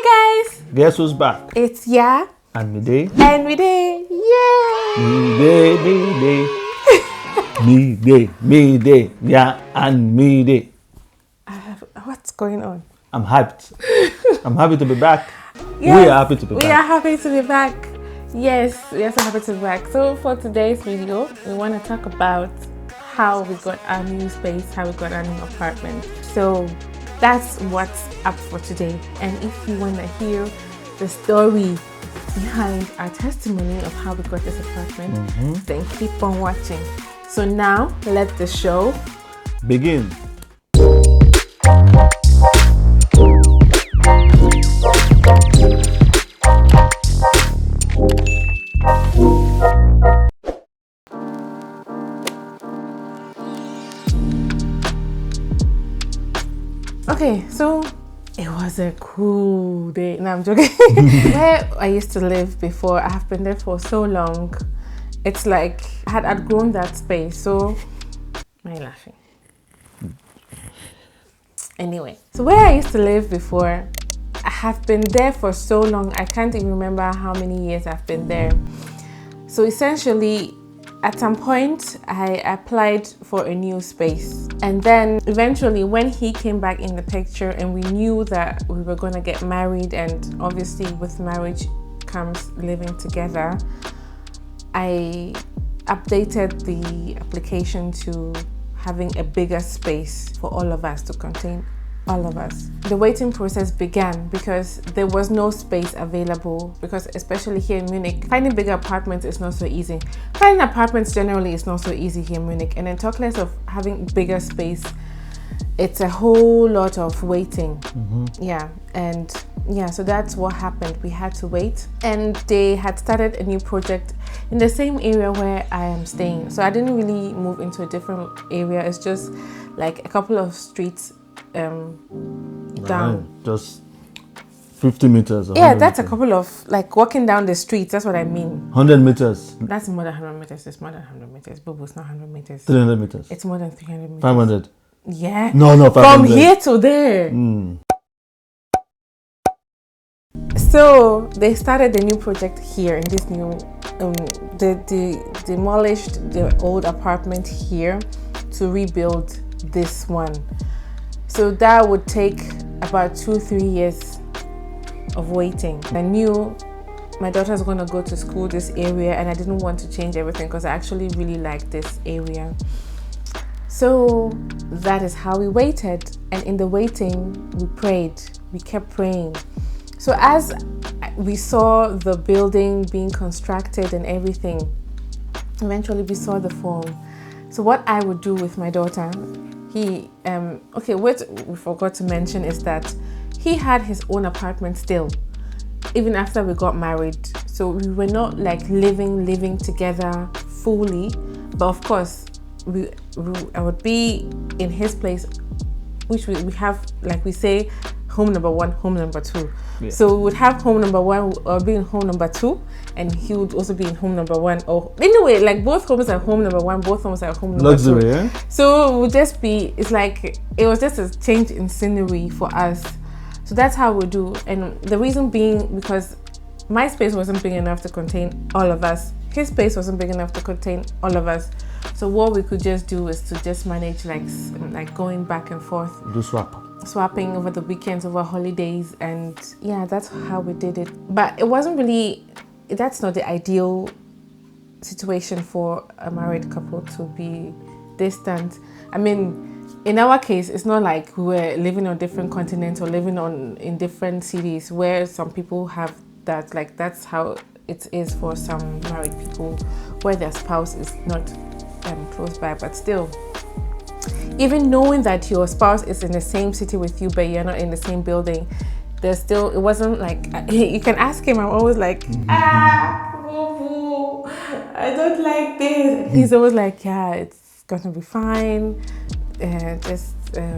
Hi guys! Guess who's back? It's Yaa Mide. Mide! Yay! Mide. Yaa Mide. What's going on? I'm hyped. I'm happy to be back. Yes, We are happy to be We back. are happy to be back. Yes, we are so happy to be back. So for today's video, we want to talk about how we got our new space, how we got our new apartment. So that's what's up for today. And if you want to hear the story behind our testimony of how we got this apartment, then keep on watching. So now let the show Begin. Okay, so it was a cool day. No, I'm joking. Where I used to live before, I have been there for so long. It's like I had outgrown that space. So, why are you laughing? Anyway, so where I used to live before, I have been there for so long. I can't even remember how many years I've been there. So essentially, at some point, I applied for a new space. And then eventually when he came back in the picture and we knew that we were going to get married, and obviously with marriage comes living together, I updated the application to having a bigger space for all of us, to contain all of us. The waiting process began because there was no space available, because especially here in Munich, finding bigger apartments is not so easy. Finding apartments generally is not so easy here in Munich, and then talk less of having bigger space. It's a whole lot of waiting. So that's what happened. We had to wait, and they had started a new project in the same area where I am staying. So I didn't really move into a different area. It's just like a couple of streets down. Right. Just 50 meters. Yeah, that's a couple of, like, walking down the streets. That's what I mean. 100 meters. That's more than 100 meters. It's more than 100 meters. But it's not 100 meters. 300 meters. It's more than 300 meters. 500. Yeah. No, 500. From here to there. So they started the new project here in this new, they demolished the old apartment here to rebuild this one. So that would take about 2-3 years of waiting. I knew my daughter's going to go to school this area, and I didn't want to change everything because I actually really like this area. So that is how we waited, and in the waiting we prayed. We kept praying. So as we saw the building being constructed and everything, eventually we saw the form. So what I would do with my daughter, what we forgot to mention is that he had his own apartment still, even after we got married. So we were not like living together fully, but of course I would be in his place, which we have, like we say, home number one, home number two. Yeah. So we would have home number one or be in home number two, and he would also be in home number one. Or anyway, like both homes are home number one, both homes are home number Luxury, two. Yeah? So it would just be, it's like, it was just a change in scenery for us. So that's how we do. And the reason being, because my space wasn't big enough to contain all of us. His space wasn't big enough to contain all of us. So what we could just do is to just manage like going back and forth. Do swapping over the weekends, over holidays, and yeah, that's how we did it. But it wasn't really, that's not the ideal situation for a married couple to be distant. I mean, in our case, it's not like we were living on different continents or living in different cities where some people have that. Like, that's how it is for some married people, where their spouse is not close by. But still, even knowing that your spouse is in the same city with you, but you're not in the same building, there's still, it wasn't like, you can ask him, I'm always like, boo-boo, I don't like this. He's always like, yeah, it's gonna be fine, just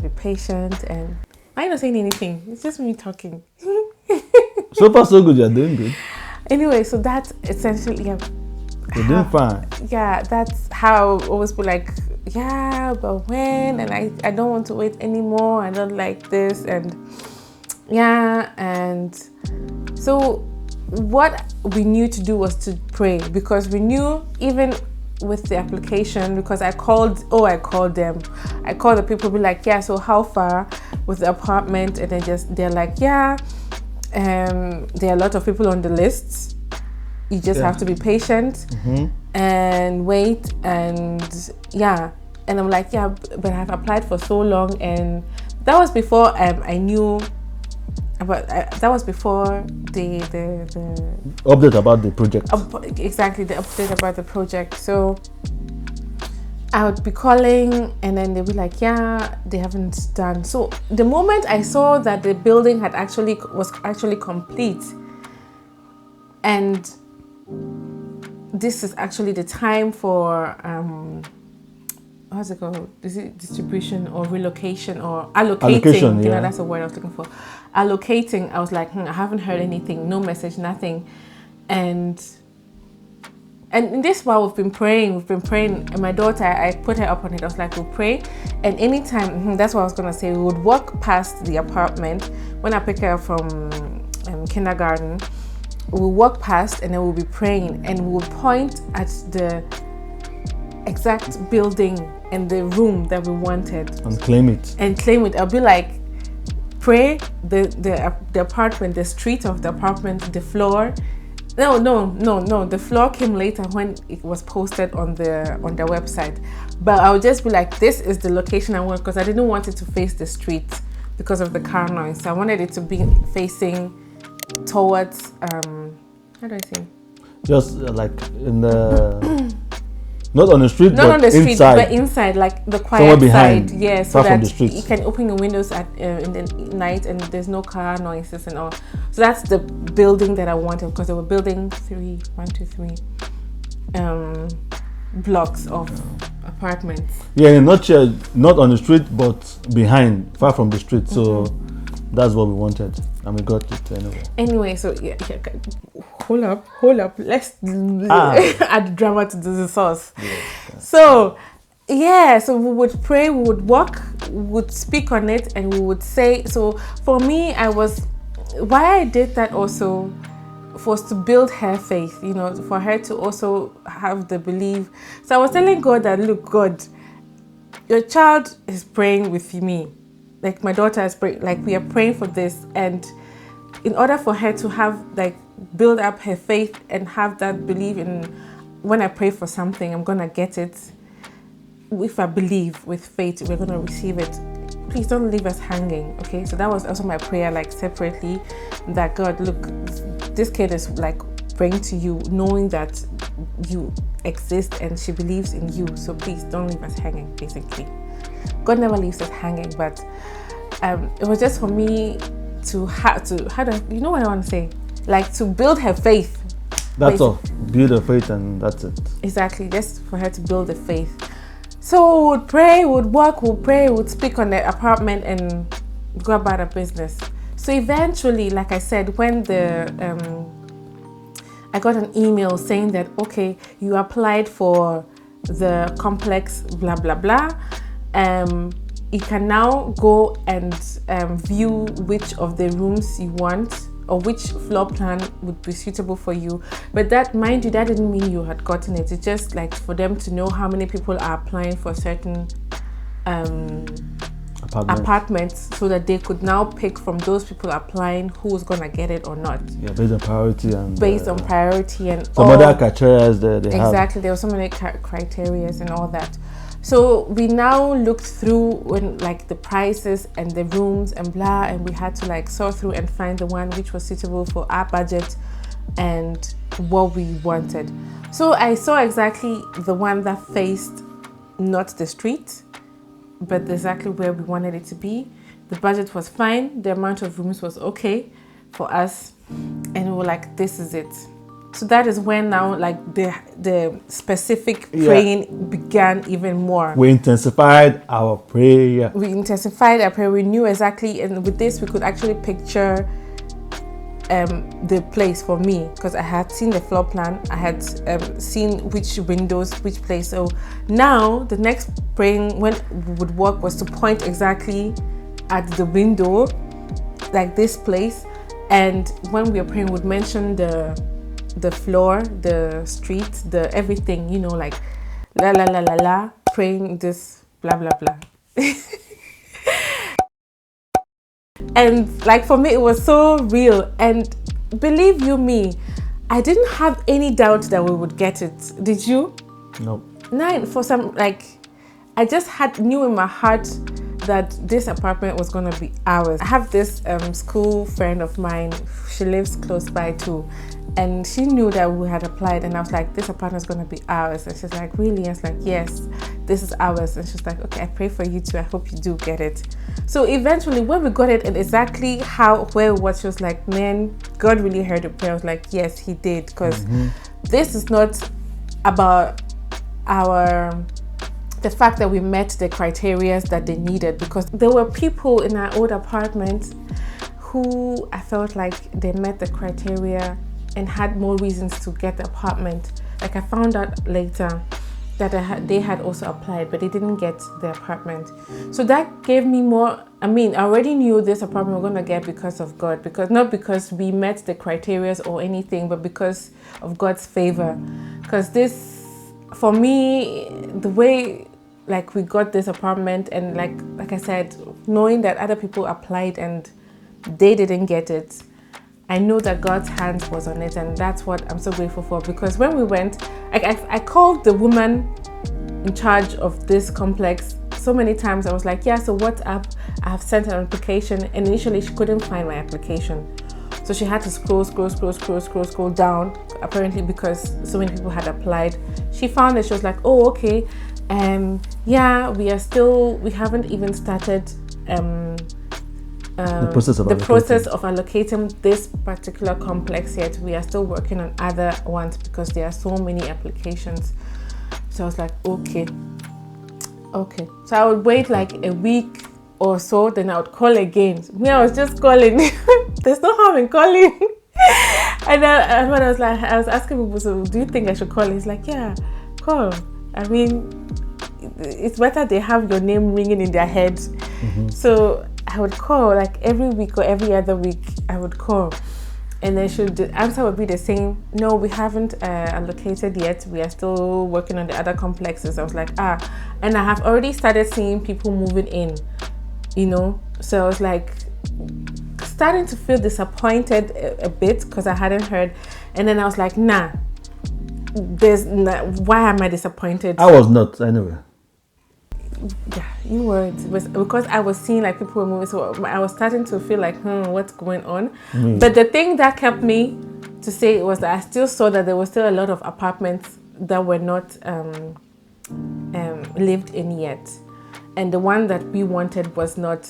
be patient. And I'm not saying anything, it's just me talking. So far so good, you're doing good. Anyway, so that's essentially, you're doing fine. Yeah, that's how I always be like, yeah, but when? And I don't want to wait anymore. I don't like this. And yeah, And so what we knew to do was to pray, because we knew even with the application, because I called them. I called the people, be like, yeah, so how far with the apartment? And they're like, yeah, there are a lot of people on the list. You just have to be patient and wait, and yeah. And I'm like, yeah, but I've applied for so long, and that was before I knew about. That was before the update about the project. Exactly, the update about the project. So I would be calling, and then they'd be like, yeah, they haven't done. So the moment I saw that the building was actually complete, and this is actually the time for what's it called? Is it distribution or relocation or allocating? You know, that's the word I was looking for. Allocating. I was like, I haven't heard anything, no message, nothing, and in this while we've been praying, and my daughter, I put her up on it. I was like, we'll pray, and anytime, that's what I was gonna say, we would walk past the apartment when I pick her up from kindergarten. We'll walk past, and then we'll be praying, and we'll point at the exact building and the room that we wanted and claim it. I'll be like, pray the apartment, the street of the apartment, the floor. No, the floor came later when it was posted on the website. But I would just be like, this is the location I want, because I didn't want it to face the street because of the car noise. So I wanted it to be facing towards how do I say? Just like in the not on the street, not but on the street, inside. But inside, like the quiet behind, side. Yeah, so that you can open your windows in the night, and there's no car noises and all. So that's the building that I wanted, because they were building 3 blocks of apartments. Yeah, in a nutshell, not on the street, but behind, far from the street. So that's what we wanted, and we got it anyway. Anyway, so yeah. Hold up. Let's add drama to the sauce. Yeah. So we would pray, we would walk, we would speak on it, and we would say. So for me, why I did that also was to build her faith, for her to also have the belief. So I was telling God that, look, God, your child is praying with me. Like my daughter is praying, like we are praying for this. And in order for her to have, like, build up her faith and have that belief in, when I pray for something, I'm going to get it. If I believe with faith, we're going to receive it. Please don't leave us hanging, okay? So that was also my prayer, like separately, that God, look, this kid is like praying to you, knowing that you exist and she believes in you. So please don't leave us hanging, basically. God never leaves us hanging, but it was just for me to you know what I want to say? Like to build her faith. That's all. Build her faith, and that's it. Exactly, just for her to build the faith. So we would pray, we would walk, we would pray, we would speak on the apartment and go about our business. So eventually, like I said, when I got an email saying that, okay, you applied for the complex, blah, blah, blah. You can now go and view which of the rooms you want, or which floor plan would be suitable for you. But that, mind you, that didn't mean you had gotten it. It's just like for them to know how many people are applying for certain apartments, so that they could now pick from those people applying who's gonna get it or not. Yeah, based on priority and some other criteria they have. Exactly, there were so many criteria and all that. So we now looked through the prices and the rooms and blah, and we had to like sort through and find the one which was suitable for our budget and what we wanted. So I saw exactly the one that faced not the street, but exactly where we wanted it to be. The budget was fine, the amount of rooms was okay for us, and we were like, this is it. So that is when now, like, the specific praying began even more. We intensified our prayer. We knew exactly, and with this we could actually picture the place for me, because I had seen the floor plan, I had seen which windows, which place. So now the next praying when we would walk was to point exactly at the window, like this place, And when we were praying, we'd mention the floor, the street, the everything, you know, like la la la la la, praying this blah blah blah. And like for me, it was so real. And believe you me, I didn't have any doubt that we would get it. Did you? No. Nine for some, like I just knew in my heart that this apartment was gonna be ours. I have this school friend of mine. She lives close by too, and she knew that we had applied. And I was like, "This apartment is gonna be ours." And she's like, "Really?" And I was like, "Yes, this is ours." And she's like, "Okay, I pray for you too. I hope you do get it." So eventually, when we got it, and exactly where it was, she was like, "Man, God really heard the prayer." I was like, "Yes, He did," because this is not about the fact that we met the criteria that they needed, because there were people in our old apartment who I felt like they met the criteria and had more reasons to get the apartment. Like I found out later that they had also applied, but they didn't get the apartment. So that gave me more. I mean, I already knew this apartment we're gonna get because of God, because not because we met the criteria or anything, but because of God's favor. Because this, for me, the way like we got this apartment, and like I said, knowing that other people applied and they didn't get it, I know that God's hand was on it, and that's what I'm so grateful for. Because when we went, I called the woman in charge of this complex so many times. I was like, "Yeah, so what's up? I have sent an application," and initially she couldn't find my application, so she had to scroll down. Apparently, because so many people had applied, she found it. She was like, "Oh, okay. Yeah, we haven't even started the process of allocating this particular complex yet. We are still working on other ones because there are so many applications." So I was like, okay. So I would wait like a week or so, then I would call again. Me, I was just calling. There's no harm in calling. And then when I was asking people, "So do you think I should call?" He's like, "Yeah, call. I mean, it's better they have your name ringing in their head." So I would call like every week or every other week. I would call, and then the answer would be the same. "No, we haven't allocated yet. We are still working on the other complexes." I was like, and I have already started seeing people moving in, you know. So I was like starting to feel disappointed a bit because I hadn't heard. And then I was like, nah, why am I disappointed? I was not, anyway. Yeah, you were. It was because I was seeing like people were moving, so I was starting to feel like, what's going on? But the thing that kept me to say it was that I still saw that there was still a lot of apartments that were not lived in yet, and the one that we wanted was not.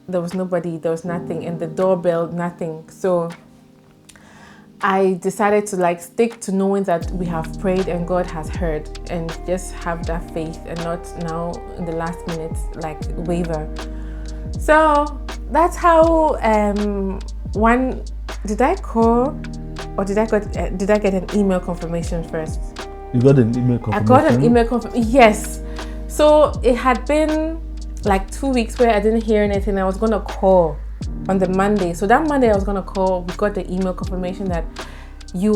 There was nobody. There was nothing, and the doorbell, nothing. So I decided to like stick to knowing that we have prayed and God has heard, and just have that faith and not now in the last minute like waver. So that's how did I call or did I get an email confirmation first? You got an email confirmation? I got an email confirmation, yes. So it had been like 2 weeks where I didn't hear anything. I was gonna call on the Monday. So that Monday I was gonna call. We got the email confirmation that we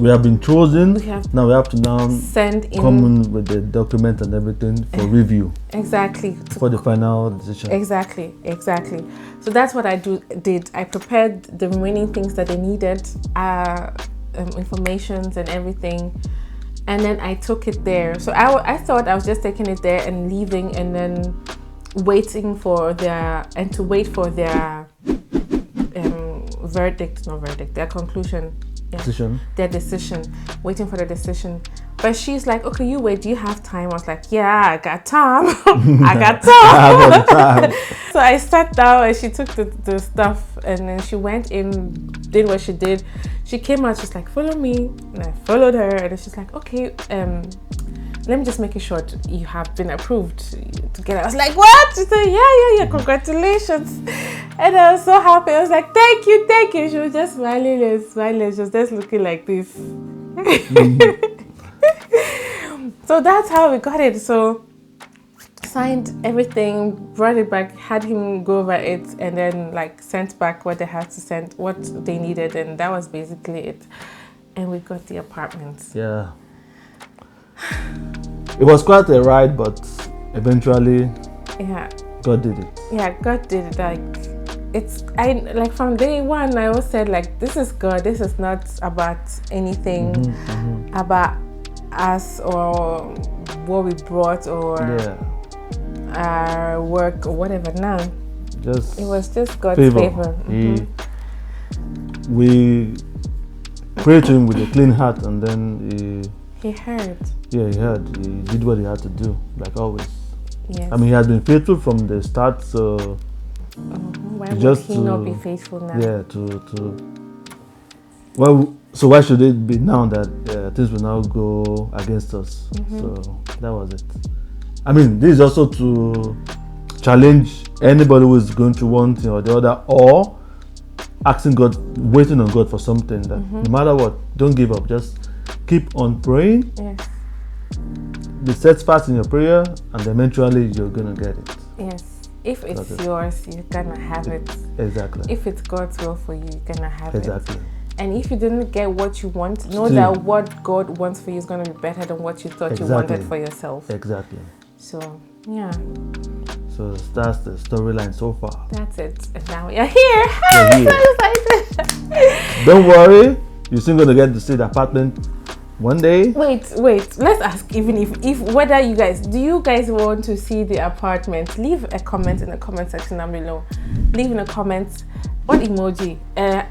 have been chosen. Now we have to come in with the document and everything for review. Exactly. For the final decision. Exactly. So that's what I did. I prepared the remaining things that they needed, informations and everything. And then I took it there. So I thought I was just taking it there and leaving, and then waiting for their their conclusion. Yeah. Decision. Their decision. Waiting for the decision. But she's like, "Okay, you wait. Do you have time?" I was like, "Yeah, I got time. I got time." I have all the time. So I sat down and she took the stuff, and then she went in, did what she did. She came out, she's like, "Follow me." And I followed her, and then she's like, "Okay, let me just make it short. You have been approved to get it." I was like, "What?" She said, yeah, congratulations. And I was so happy. I was like, thank you. She was just smiling. She was just looking like this. So that's how we got it. So signed everything, brought it back, had him go over it, and then like sent back what they had to send, what they needed, and that was basically it. And we got the apartment. Yeah. It was quite a ride, but eventually, Yeah. God did it. Yeah, God did it. Like from day one, I always said like, this is God. This is not about anything about us or what we brought or our work or whatever. No, it was just God's favor. We prayed to him with a clean heart, and then he heard. Yeah, he heard. He did what he had to do, like always. Yes. I mean, he has been faithful from the start, so why would he not be faithful now? Yeah, well, so why should it be now that things will now go against us? So that was it. I mean, this is also to challenge anybody who is going through one thing or the other, or asking God, waiting on God for something. That no matter what, don't give up. Just keep on praying. Yes. Be steadfast in your prayer, and eventually you're gonna get it. Yes. If it's yours, you're gonna have it. Exactly. If it's God's will for you, you're gonna have exactly. it. And if you didn't get what you want, know that what God wants for you is gonna be better than what you thought you wanted for yourself. Exactly. So, yeah. So that's the storyline so far. That's it. And now we are here. I'm so excited. Don't worry, you're still gonna get to see the apartment one day. Wait. Let's ask, even if whether you guys want to see the apartment, leave a comment in the comment section down below. Leave in the comments what emoji,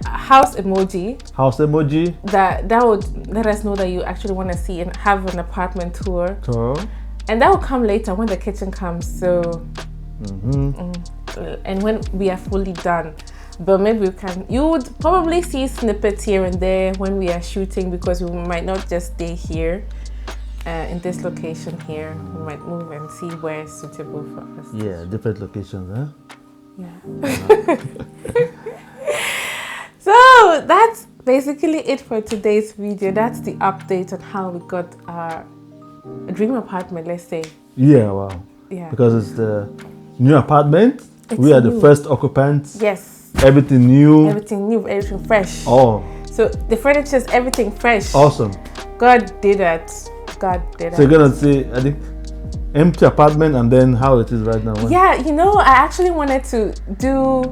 house emoji. House emoji. That would let us know that you actually want to see and have an apartment tour. And that will come later when the kitchen comes. So, and when we are fully done. But maybe you would probably see snippets here and there when we are shooting, because we might not just stay here in this location here. We might move and see where is suitable for us. Yeah, different locations, huh? Yeah. So that's basically it for today's video. That's the update on how we got our dream apartment, let's say. Yeah, wow. Yeah. Because it's the new apartment. We are the first occupants. Yes. Everything new. Everything new, everything fresh. Oh. So the furniture is everything fresh. Awesome. God did that. God did that. So you're gonna see, I think, empty apartment and then how it is right now. Yeah, I actually wanted to do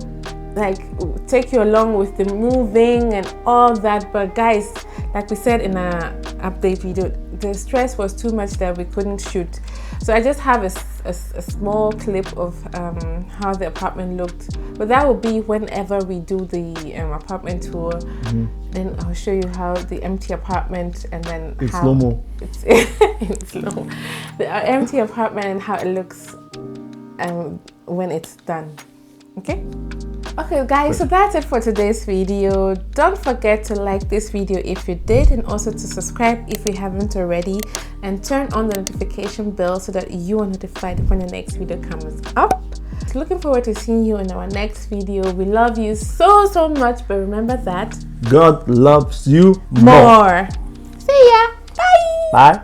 take you along with the moving and all that, but guys, like we said in our update video, the stress was too much that we couldn't shoot. So I just have a small clip of how the apartment looked, but that will be whenever we do the apartment tour. Then I'll show you how the empty apartment, and then it's how slow-mo. it's slow. The empty apartment and how it looks when it's done. Okay guys, so that's it for today's video. Don't forget to like this video if you did, and also to subscribe if you haven't already, and turn on the notification bell so that you are notified when the next video comes up. Looking forward to seeing you in our next video. We love you so much, but remember that God loves you more. See ya. Bye.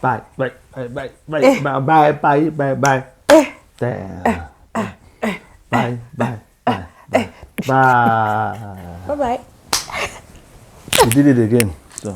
Bye. Bye. Bye. Bye. There. Bye. Bye. Bye. We did it again. So.